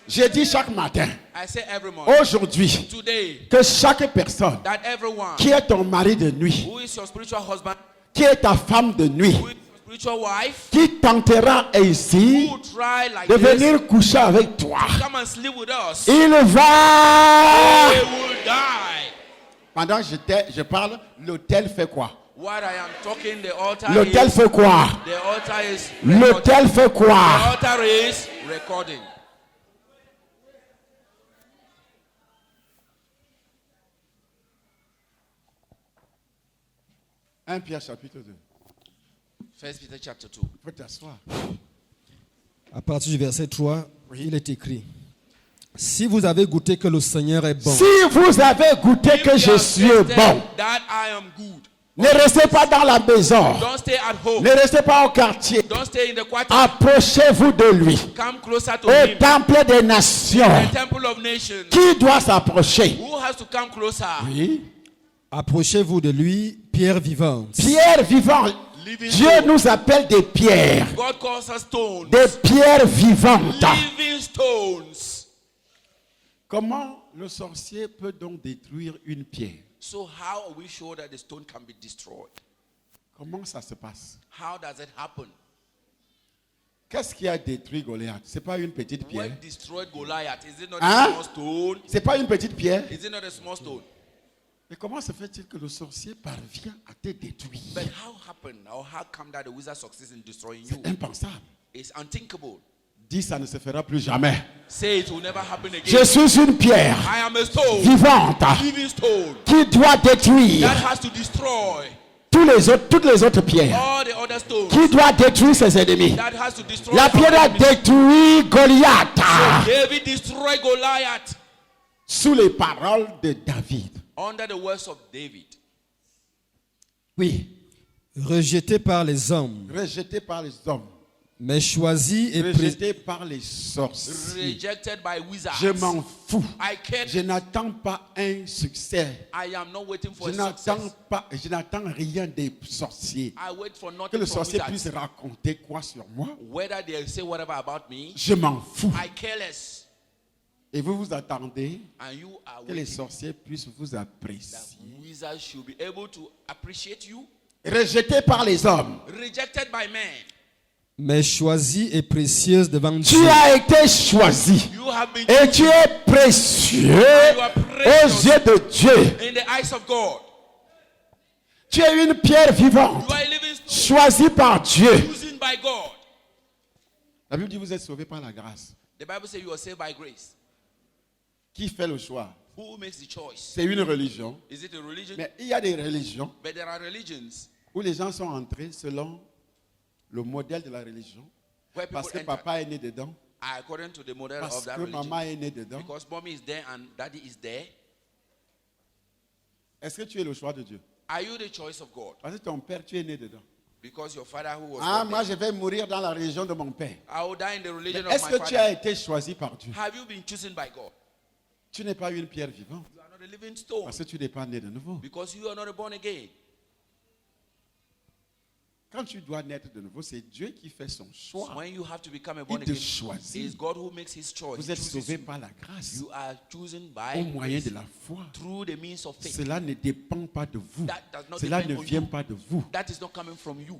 Je dis chaque matin, I say every morning, aujourd'hui, today, que chaque personne that everyone qui est ton mari de nuit, who is your spiritual husband, qui est ta femme de nuit, who is your spiritual wife, qui tentera ainsi who try like de this, venir coucher avec toi, come and sleep with us, il va... they will die. Pendant que je parle, l'autel fait quoi? What I am talking, the altar L'autel is, fait quoi? the altar is recording. L'autel fait The quoi? altar is recording. 1 Pierre chapitre 2. 1 Peter chapter 2. Il faut t'asseoir. À partir du verset 3, il est écrit: Si vous avez goûté que le Seigneur est bon, Si vous avez goûté que If you je have suis tasted bon, that I am good, ne restez pas dans la maison, don't stay at home. ne restez pas au quartier. Don't stay in the quarter. Approchez-vous de lui. Come closer to Au him. temple des nations. The temple of nations. Qui doit s'approcher? Who has to come closer? Oui. approchez-vous de lui, pierre vivante, Pierre vivante. Living Dieu stone. nous appelle des pierres. God calls us stones. Des pierres vivantes. Living stones. Comment le sorcier peut donc détruire une pierre? So how are we sure that the stone can be destroyed? Comment ça se passe? How does it happen? Qu'est-ce qui a détruit Goliath? C'est pas une petite pierre. What destroyed Goliath? Is it not Hein? a small stone? C'est pas une petite pierre. Is it not a small stone? Mais comment se fait-il que le sorcier parvient à te détruire? But how happened or how come that the wizard succeeds in destroying you? C'est impensable. It's unthinkable. Dis, ça ne se fera plus jamais. Say it will never happen again. Je suis une pierre I am a stone, vivante living stone, qui doit détruire that has to destroy toutes les autres pierres. all the other stones, Qui doit détruire ses ennemis? that has to destroy La all pierre a enemies. détruit Goliath David destroyed Goliath sous les paroles de David. under the words of David. Oui, rejeté par les hommes, rejeté par les hommes, mais choisi et rejeté par les sorciers. Rejected by wizards. Je m'en fous. I can't. Je n'attends pas un succès. I am not waiting for Je a success. je n'attends rien des sorciers. I wait for Que nothing le from sorcier wizards. puisse raconter quoi sur moi, Whether they say whatever about me, je m'en fous. I care less. Et vous vous attendez And you are que les waiting sorciers puissent vous that apprécier. wizards should be able to appreciate you. Rejeté par les hommes. Rejected by men. mais choisi et précieuse devant Tu Dieu. as été choisi. You have been Et tu es précieux aux yeux de Dieu. in the eyes of God. Tu es une pierre vivante, You are a living stone choisie par Dieu. chosen by God. La Bible dit vous êtes sauvés par la grâce. The Bible says you are saved by grace. Qui fait le choix? Who makes the choice? C'est une religion. Is it a religion? Mais il y a des religions But there are religions où les gens sont entrés selon le modèle de la religion. where people Parce que enter papa est né dedans. according to the model Parce of that que religion. maman est née dedans. Because mommy is there and daddy is there. Est-ce que tu es le choix de Dieu? Are you the choice of God? Parce que ton père, tu es né dedans. Because your father who was Ah, born moi there, je vais mourir dans la religion de mon père. I will die in the religion of Est-ce my que tu as father. été choisi par Dieu? Have you been chosen by God? Tu n'es pas une pierre vivante. You are not a living stone. Parce que tu n'es pas né de nouveau. Because you are not born again. Quand tu dois naître de nouveau, c'est Dieu qui fait son choix. When you have to become a born Il te again, choisit. it is God who makes his choice. Vous He êtes chooses sauvés you. par la grâce, You are chosen au by moyen de grace, la foi. through the means of faith. Cela ne dépend pas de vous. That does not Cela depend ne on vient you. pas de vous. That is not coming from you.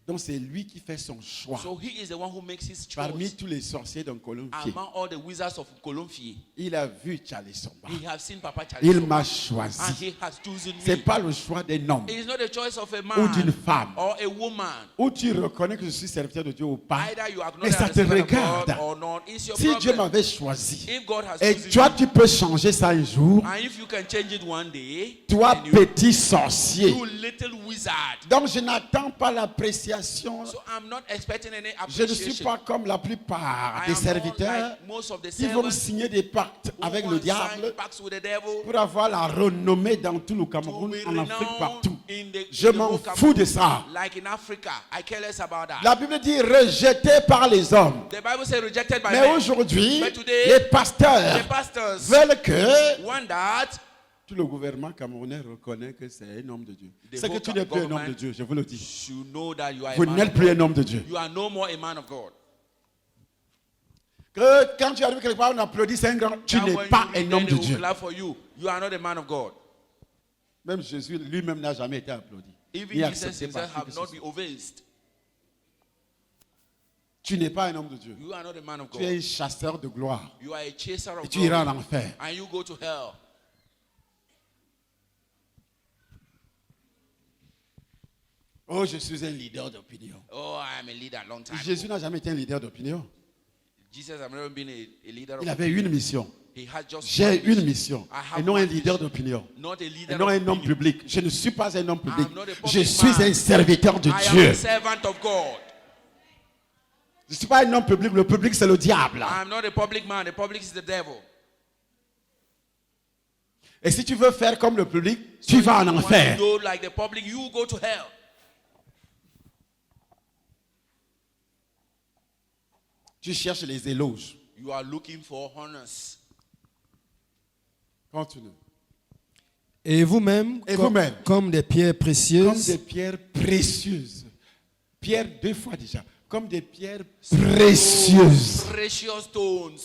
Donc c'est lui qui fait son choix. So he is the one who makes his Parmi choice. tous les sorciers d'un Colombier, Among all the wizards of Kolomfie, il a vu Charlie Somba. he has seen Papa Charlie. Il Somba, m'a and choisi. he has chosen Ce n'est me. pas le choix d'un homme It is not the choice of a ou d'une man femme. or a woman. Où tu reconnais que je suis serviteur de Dieu ou pas. Either you Et acknowledge ça that te the servant of regarde. God or not. It's your Si Dieu problem. m'avait choisi, If God has et chosen toi you, tu peux changer ça un jour, and if you can change it one day, toi then petit sorcier. you little wizard. Donc je n'attends pas l'appréciation. So I'm not expecting any Je ne suis appreciation. pas comme la plupart I des am not serviteurs like most of the qui vont servants signer des pactes who avec want le to diable sign pacts with the devil pour avoir la renommée dans tout le to Cameroun, be en Afrique, renowned partout. in the, Je in the m'en whole fous de Cameroon. ça. Like in Africa, I care less about that. La Bible dit rejeté par les hommes. The Bible says rejected by Mais men. aujourd'hui, But today, les pasteurs The pastors veulent que want that tout le gouvernement camerounais reconnaît que c'est un homme de Dieu. The C'est que whole tu n'es plus un homme government de Dieu, je vous le dis. you know that you are Vous a man n'êtes of plus God. un homme de Dieu. You are no more a man of God. Que quand tu arrives quelque part, on applaudit, c'est un grand. Tu That n'es when pas you un meet homme them, de they Dieu. will clap for you. You are not a man of God. Même Jésus lui-même n'a jamais été applaudi. Even Ni Jesus accepté par himself qui que have ce not soit. been obeyed. Tu n'es pas un homme de Dieu. You are not a man of Tu es God. un chasseur de gloire. You are a chaser Et of tu iras en glory. enfer. And you go to hell. Oh, je suis un leader d'opinion. Oh, I am a leader a long time Jésus ago. n'a jamais été un leader d'opinion. Jesus has never been a leader Il of avait une mission. He had just J'ai one une mission. mission. I have Et non un one leader mission. d'opinion. Not a Et leader non of un homme opinion. public. Je ne suis pas un homme public. I'm not a public Je suis man. un serviteur de I am Dieu. a servant of God. Je ne suis pas un homme public. Le public, c'est le diable. I am not a public man. The public is the devil. Et si tu veux faire comme le public, tu vas en When enfer. you go like the public, you go to hell. Tu cherches les éloges. You are looking for honors. Continue. Et vous-même, Et comme, vous-même. comme des pierres Comme précieuses, des pierres précieuses. Pierres deux fois déjà. Comme des pierres précieuses. Precious stones.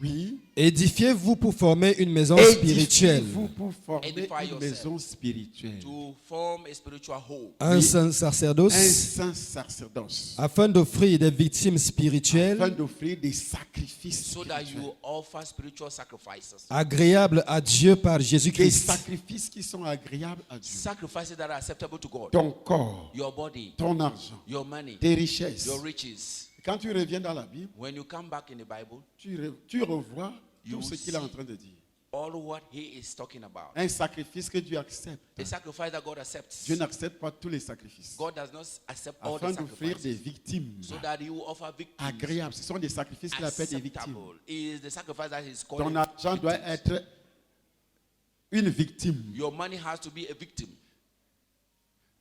Oui. édifiez-vous pour former une maison spirituelle, Édifiez-vous pour former Edify une yourself. maison spirituelle. To form a spiritual home. un Oui. saint Un sacerdoce, saint sacerdoce. afin d'offrir des victimes spirituelles Afin d'offrir des sacrifices So that spirituels. you offer spiritual sacrifices. agréables à Dieu par Des Jésus-Christ. sacrifices qui sont agréables à Dieu. Sacrifices that are acceptable to God. Ton corps, Your body, ton argent, your money, tes richesses. your riches. Quand tu reviens dans la Bible, When you come back in the Bible, tu revois You tout ce qu'il est en see. train de dire. all what he is talking about. Un sacrifice que Dieu accepte. A sacrifice that God accepts. Dieu n'accepte pas tous les sacrifices. God does not accept all Afin the d'offrir des sacrifices. victimes So that he will offer victims. agréables. Ce sont des sacrifices qu'il appelle des victimes. Acceptable. It is the sacrifice that he's Ton calling. argent doit être une victime. Your money has to be a victim.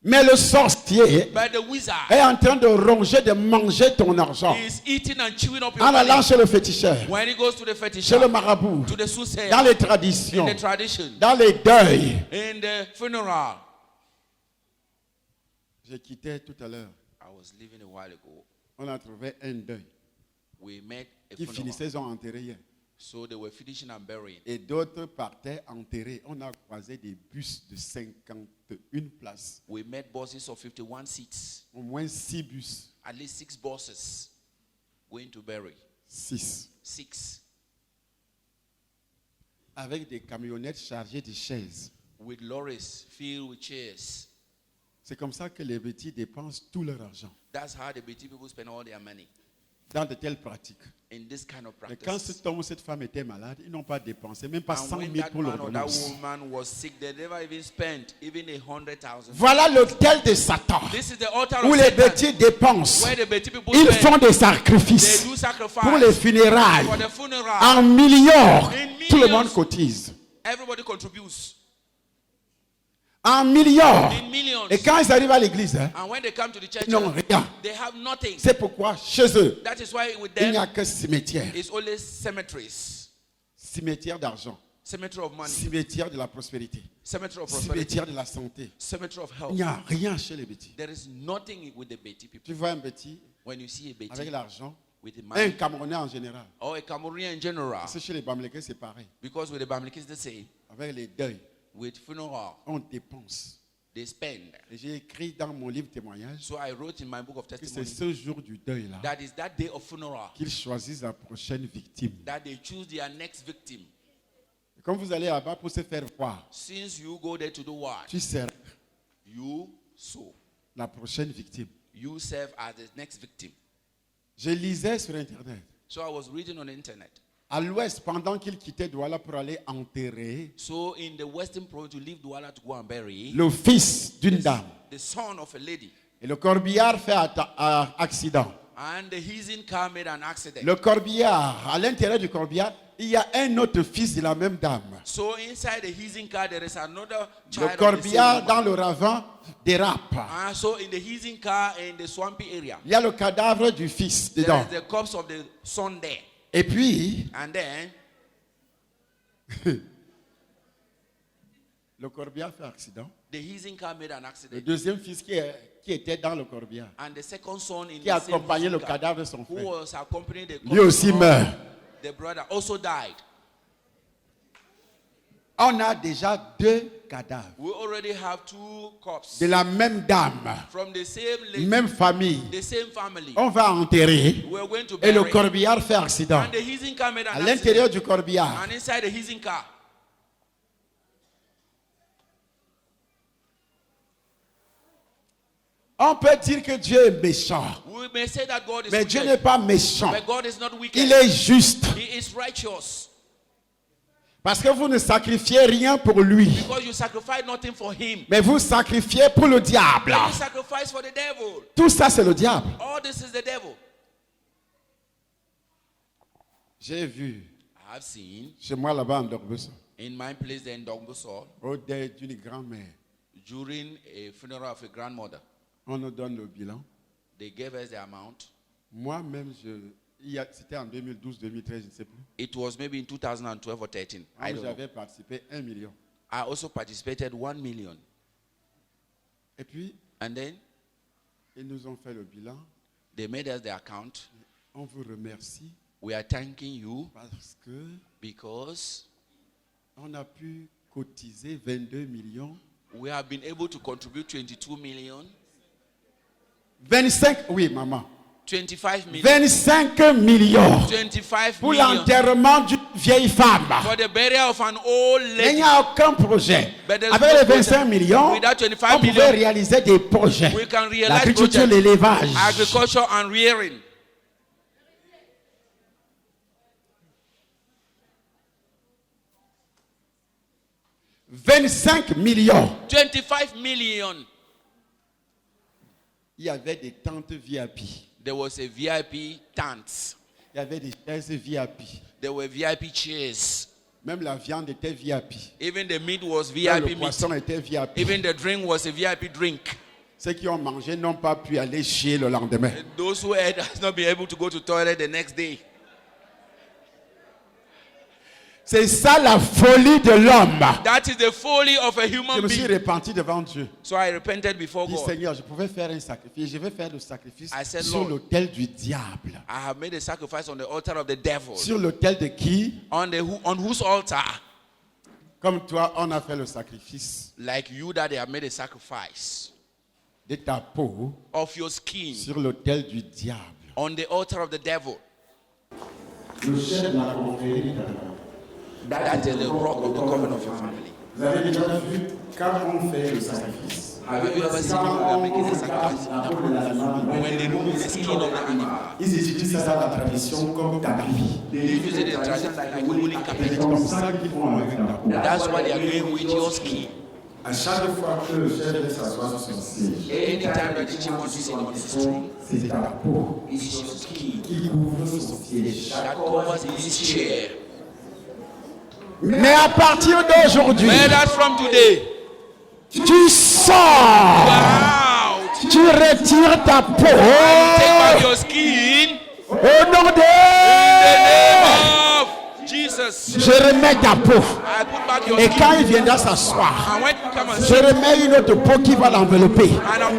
Mais le sorcier But the wizard est en train de ronger, de manger ton argent. is eating and chewing up your En allant money. chez le féticheur, When he goes to the fetish chez le shop, marabout, to the soothsayer, dans les in traditions, the tradition, dans les deuils. in the funeral. Je quittais tout à l'heure. I was living a while ago. On a trouvé un deuil We met a qui funeral. finissait, ils ont enterré hier. So they were finishing and burying. Et d'autres partaient enterrés. On a croisé des bus de 51 places. We met buses of 51 seats. Au moins 6 bus. At least 6 buses going to bury. 6. 6. Avec des camionnettes chargées de chaises. With lorries filled with chairs. C'est comme ça que les petits dépensent tout leur argent. That's how the Beti people spend all their money. Dans de telles pratiques. In this kind of Mais quand practice. cet homme ou cette femme était malade, ils n'ont pas dépensé, même pas And 100 when 000 that pour man or that l'ordonnance. woman was sick, they never even spent even 100,000. Voilà l'autel de Satan. This is the altar Où of les Satan, petits dépensent. where the Beti people Ils spend. font des They sacrifices do sacrifice pour les funérailles. for the funeral. En millions. In Tout le millions. monde cotise. Everybody contributes. En millions. in millions. Et quand ils arrivent à l'église, hein, And when they come to the church, ils n'ont rien. they have nothing. C'est pourquoi chez eux, That is why with il n'y them, a que cimetière. it's only cemeteries. Cimetière d'argent. Cemetery of money. Cimetière de la prospérité. Cemetery of prosperity. Cimetière de la santé. Cemetery of Il health. n'y a rien chez les bêtis. There is nothing with the Betty people. Tu vois un bêtis When you see a avec Betty l'argent, with the un money, Camerounais en général. or a Cameroonian in general, C'est chez les Bamileke, c'est pareil. because with the Bamlikis they say, Avec les deuils, with funeral, on dépense. they spend. Et j'ai écrit dans mon livre témoignage So I wrote in my book of que c'est testimony ce jour du deuil-là that is that day of funeral qu'ils choisissent la prochaine victime. that they choose their next victim. Et quand vous allez là-bas pour se faire voir, Since you go there to do what? tu sers You sow. la prochaine victime. You serve as the next victim. Je lisais sur Internet. So I was reading on the internet. À l'ouest, pendant qu'ils quittaient Douala pour aller enterrer So in the western province, to leave Douala to go and bury le fils d'une dame. the son of a lady. Et le corbillard fait accident. And the Heathen car made an accident. Le corbillard, à l'intérieur du corbillard, il y a un autre fils de la même dame. So inside the Heathen car, there is another Le child of the corbillard same dans woman. le ravin dérape. And so in the Heathen car in the swampy area, Il y a le cadavre du fils there dedans. is the corpse of the son there. Et puis, And then le corbillard fait accident. the Heathen car made an Le accident. deuxième fils qui était dans le corbillard, And the second son in qui the same accompagnait le Heathen car, cadavre de son who frère, was accompanying the lui aussi corpse meurt. of the brother, also died. On a déjà deux cadavres We already have two corpses de la même dame, from the same lady, même famille. the same family. On va enterrer We're going to et le bury. corbillard fait accident. And the Heathen car made an À accident. l'intérieur du corbillard, And inside the Heathen car, on peut dire que Dieu est méchant. we may say that God is Mais Dieu wicked, n'est pas méchant. but God is not wicked. Il est juste. He is righteous. Parce que vous ne sacrifiez rien pour lui. Because you sacrifice nothing for him. Mais vous sacrifiez pour le diable. You sacrifice for the devil. Tout ça, c'est le diable. All this is the devil. J'ai vu I have seen chez moi là-bas en Dorbeson, in my place there in Dongbusor, au deuil d'une grand-mère, during a funeral of a grandmother, on nous donne le bilan. they gave us the amount. Moi-même, c'était en 2012-2013, je ne sais plus. It was maybe in 2012 or 13. I don't know. J'avais participé 1 million. I also participated 1 million. Et puis, And then ils nous ont fait le bilan. they made us the account. On vous remercie We are thanking you parce que because on a pu cotiser 22 millions. we have been able to contribute 22 million, 25, oui, maman. 25 million, 25 millions 25 pour million l'enterrement d'une vieille femme. for the burial of an old Il lady. n'y a aucun projet. But there's Avec no les project. 25 millions, Without 25 on pouvait million, réaliser des projets. we can realize L'agriculture, projects, l'élevage. agriculture and rearing. « 25 millions. 25 million. Il y avait des tentes VIP. There was a VIP tent. Il y avait des chaises VIP. There were VIP chairs. Même la viande était VIP. Even the meat was Même le VIP meat. poisson était VIP. Even the drink was a VIP drink. Ceux qui ont mangé n'ont pas pu aller chier le lendemain. Those who had has not been able to go to toilet the next day. C'est ça la folie de l'homme. That is the folly of a Je human me suis being. repenti devant Dieu. So I repented before Je dis, God. Seigneur, je pouvais faire un sacrifice. Je vais faire le sacrifice I said, sur Lord, l'autel du diable. I have made a sacrifice on the altar of the devil. Sur l'autel de qui? On whose altar? Comme toi, on a fait le sacrifice Like you that they have made a sacrifice de ta peau of your skin sur l'autel du diable. on the altar of the devil. Le chef de la confrérie. That is the rock of the covenant of your family. Vous avez déjà vu quand on fait le sacrifice. Have you ever seen when we are making a sacrifice? When they remove the skin of the animal, Ils utilisent ça dans la tradition comme tapis. they use it in tradition like a woolen C'est carpet. comme ça qu'ils font avec la peau. That's what they are doing with your skin. À chaque fois que le chef veut s'asseoir sur son siège, Anytime that the chief wants to sit on his throne, c'est ta peau it's your skin qui couvre son siège. that covers his chair. Mais à partir d'aujourd'hui, Where that from today, Tu sors. Out. Tu retires ta peau. Take back your skin. Au nom In the de... name of Jesus. Je remets ta peau. I put back your Et skin. quand il viendra s'asseoir, And when you come and je sit, remets une autre peau qui va l'envelopper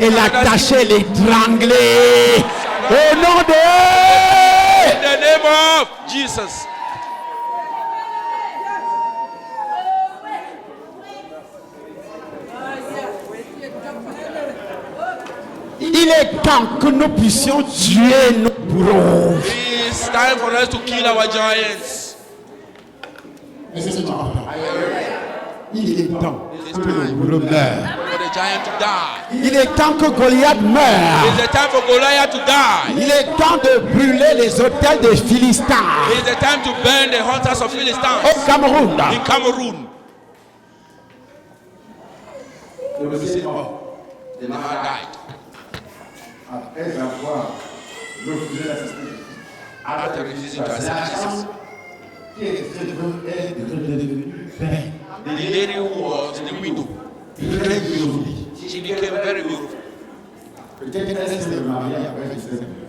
et l'attacher, l'étrangler. Au nom de... in the name of Jesus. Il est temps que nous puissions tuer nos bourreaux. It's time for us to kill our giants. Il est temps It is que nos time bourreaux meurent. for the giant to die. Il est temps que Goliath meure. It's the time for Goliath to die. Il est temps de brûler les hôtels des Philistins It's the time to burn the hunters of Philistines au Cameroun. in Cameroon. The man died. Après avoir refusé d'assister, After refusing to assist Jesus, the lady who was the widow, she became very beautiful.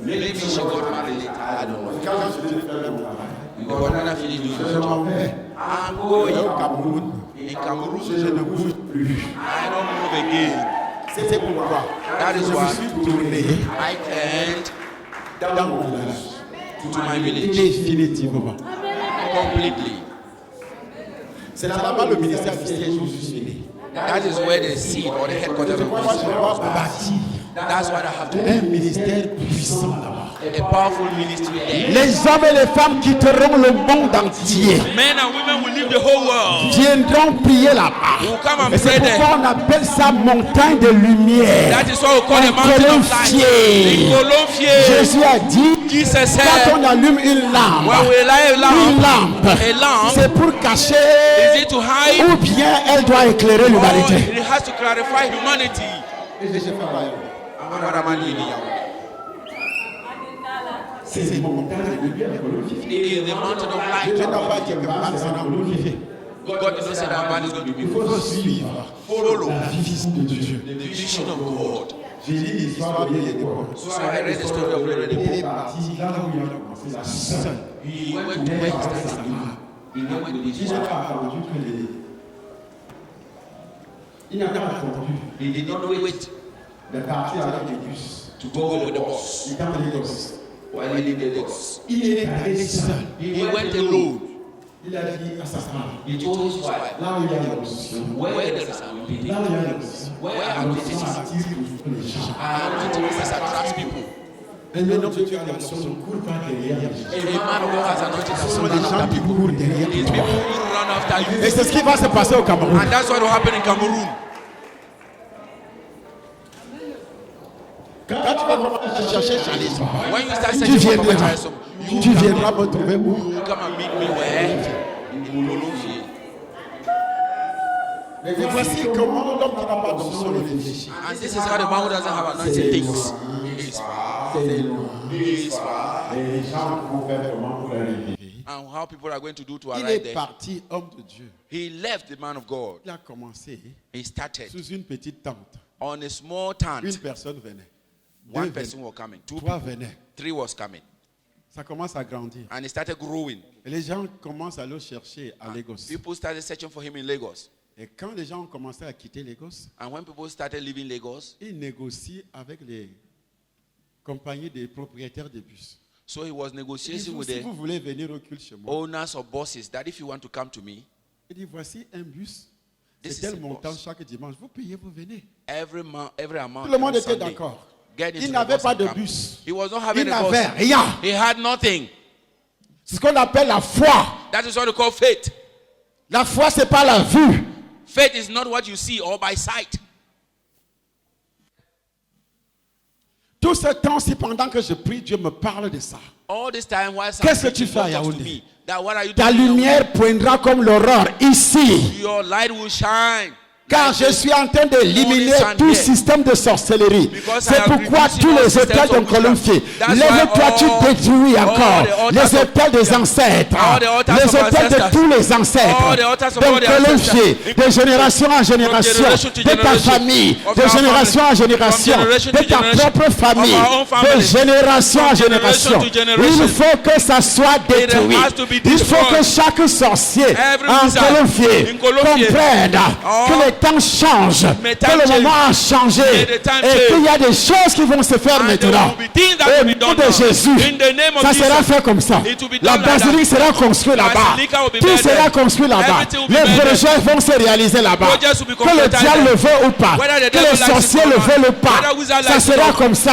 Maybe she got married later, I don't know. Because when I finish doing the job, I'm going in Cameroon. I don't move again. C'était pourquoi That is je me why suis tourné I turned dans mon village. to my village Définitivement. completely. C'est là-bas le ministère du siège où je suis né. That is where the seat or the headquarters of Moi, this je dois bâtir That's what I have to do. un ministère puissant là-bas. A powerful ministry there. Les hommes et les femmes quitteront le monde entier, Men and women will leave the whole world. viendront prier là-bas. Will come and Et c'est pray there. pourquoi on appelle ça montagne de lumière. That is what we call the Un mountain colon of light. fier. The colon fier. Jésus a dit, Jesus quand said, on allume une lampe, when we light une a lampe, lamp, c'est pour cacher is it to hide ou bien elle doit éclairer or l'humanité. it has to clarify humanity? C'est montagne de lumière. It is the mountain of light. Je n'ai pas dit que man sera glorifié. God did not say that man is going to be Il faut suivre follow la vision de Dieu. the vision of God. J'ai lu l'histoire de l'école. So I read the story of Lord Il est Paul. parti là où il a commencé la seule. He went to where he started. He went with his Il n'a wife. pas attendu que les... Il n'a pas attendu He did not wait de partir avec les bus. to go with the boss Il est dans les Lagos. while he lived in Lagos. Il est allé seul. He went alone. Il a dit à sa femme, He told his wife, là où il y a l'opposition, where there is an meeting, là où il y a l'opposition, where l'opposition activities attire toujours les gens. and activities attract people. Un homme de Dieu a l'option ne court pas derrière les gens. A man who has anointed Ce us sont will les run gens after qui people. courent derrière It's toi. people who run after Et you. c'est ce qui va se passer au Cameroun. And that's what will happen in Cameroon. Quand tu vas commencer à chercher charisme, When you start tu searching for viendras, charism, tu viendras me trouver où? you come and meet me where? In the Olofie. Et voici comment l'homme qui n'a pas d'onction réfléchit. And this is how the man who doesn't have anointing thinks. It's far. It's far. Et les gens vont faire comment pour arriver. And how people are going to do to Il arrive est there. parti, homme de Dieu. He left the man of God. Il a commencé He started sous une petite tente. on a small Une tent. personne venait. One Deux person venaient. was coming. Two, Trois venaient. three was coming. Ça commence à grandir. And he started growing. Et les gens commencent à le chercher à Lagos. People started searching for him in Lagos. Et quand les gens ont commencé à quitter Lagos, And when people started leaving Lagos, ils négocient avec les compagnies des propriétaires de bus. so he was Il dit, negotiating with si the vous voulez venir au culte chez moi, owners or bosses that if you want to come to me, il dit, voici un bus. This C'est is tel a montant bus. chaque dimanche. Vous payez, vous venez. every amount. Tout le monde every était Sunday, d'accord. get into Il the n'avait bus pas and de come. bus. He was not Il having a n'avait bus. rien. He had nothing. C'est ce qu'on appelle la foi. That is what we call faith. La foi, c'est pas la vue. Faith is not what you see or by sight. Tout ce temps-ci, pendant que je prie, Dieu me parle de ça. All this time, while Qu'est-ce que tu fais à talks to Yaoundé? me, that what are you Ta doing? lumière poindra comme l'aurore ici. Your light will shine. Car je suis en train d'éliminer tout système de sorcellerie. C'est pourquoi tous les hôtels de Colombier, lève-toi, tu détruis encore les hôtels des ancêtres, les hôtels de tous les ancêtres, de Colombier, de génération en génération, de ta famille, de génération en génération, de ta propre famille, de génération en génération. Il faut que ça soit détruit. Il faut que chaque sorcier en Colombier comprenne que les temps changent, que le moment a changé et qu'il y a des choses qui vont se faire maintenant. Au nom de Jésus, ça sera fait comme ça. La basilique sera construite là-bas. Tout sera construit là-bas. Les projets vont se réaliser là-bas. Que le diable le veut ou pas, que les sorciers le veulent ou pas, ça sera comme ça.